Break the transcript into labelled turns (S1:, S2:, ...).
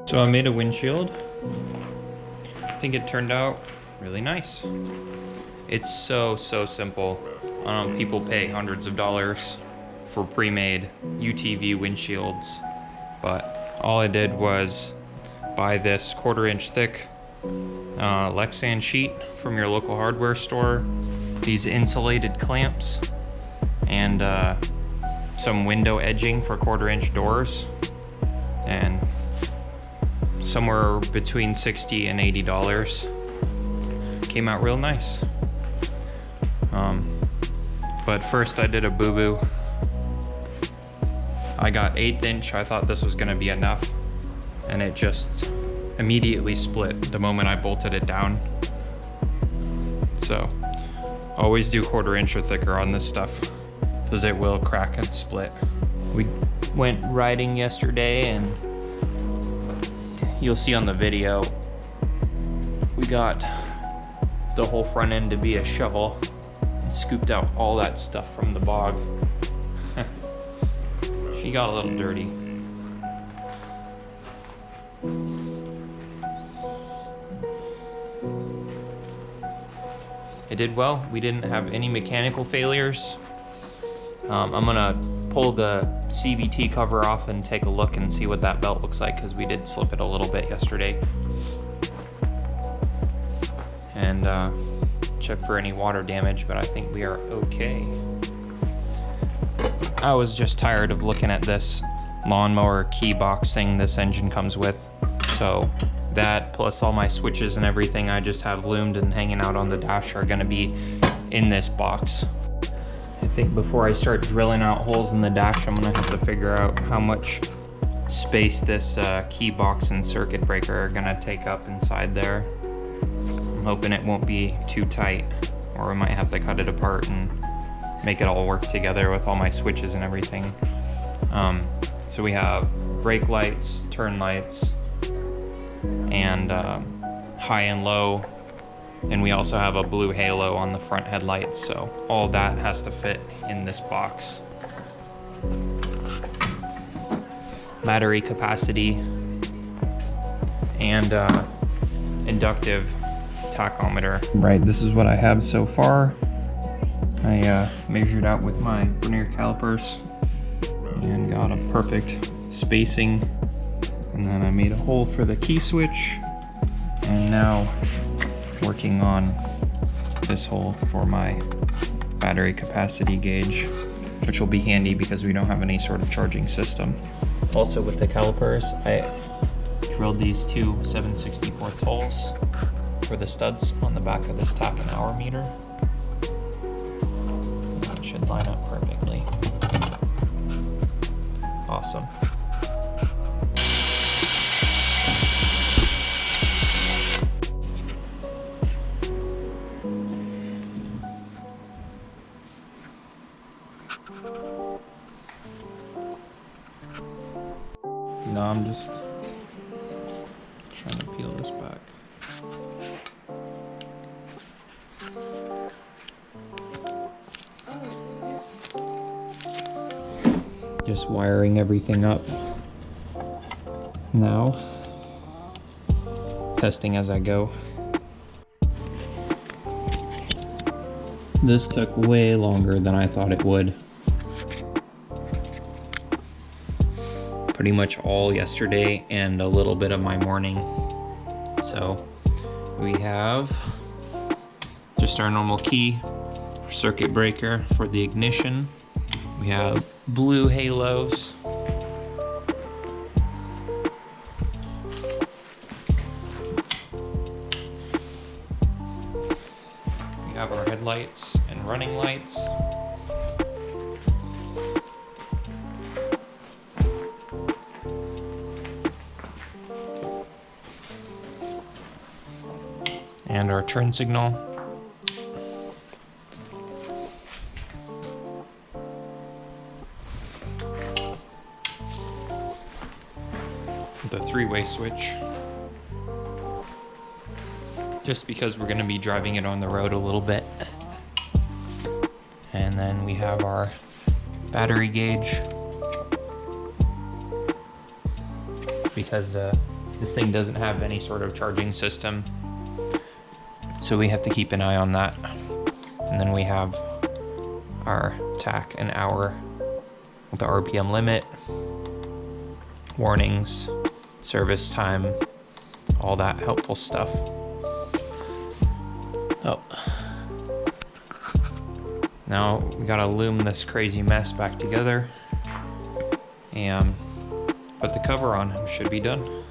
S1: So I made a windshield. I think it turned out really nice. It's so simple. People pay hundreds of dollars for pre-made UTV windshields, but all I did was buy this 1/4 inch thick Lexan sheet from your local hardware store, these insulated clamps, and some window edging for 1/4 inch doors, and somewhere between $60 and $80. Came out real nice. But first I did a boo-boo. I got 1/8 inch. I thought this was gonna be enough, and it just immediately split the moment I bolted it down. So always do 1/4 inch or thicker on this stuff, because it will crack and split. We went riding yesterday, and you'll see on the video, we got the whole front end to be a shovel and scooped out all that stuff from the bog. She got a little dirty. It did well. We didn't have any mechanical failures. I'm gonna pull the CVT cover off and take a look and see what that belt looks like, because we did slip it a little bit yesterday. And check for any water damage, but I think we are okay. I was just tired of looking at this lawnmower key box thing this engine comes with. So that, plus all my switches and everything I just have loomed and hanging out on the dash, are gonna be in this box. I think before I start drilling out holes in the dash, I'm gonna have to figure out how much space this key box and circuit breaker are gonna take up inside there. I'm hoping it won't be too tight, or I might have to cut it apart and make it all work together with all my switches and everything. So we have brake lights, turn lights, and high and low, and we also have a blue halo on the front headlights, so all that has to fit in this box. Battery capacity and inductive tachometer. Right, this is what I have so far. I measured out with my vernier calipers and got a perfect spacing, and then I made a hole for the key switch, and now working on this hole for my battery capacity gauge, which will be handy because we don't have any sort of charging system. Also with the calipers, I drilled these two 7/64 holes for the studs on the back of this tap and hour meter. That should line up perfectly. Awesome. No, I'm just trying to peel this back. Just wiring everything up now. Testing as I go. This took way longer than I thought it would. Pretty much all yesterday and a little bit of my morning. So we have just our normal key, circuit breaker for the ignition. We have blue halos. We have our headlights and running lights. And our turn signal. The three-way switch. Just because we're going to be driving it on the road a little bit. And then we have our battery gauge, because the This thing doesn't have any sort of charging system, so we have to keep an eye on that. And then we have our tach and hour with the RPM limit, warnings, service time, all that helpful stuff. Oh. Now we gotta loom this crazy mess back together and put the cover on. We should be done.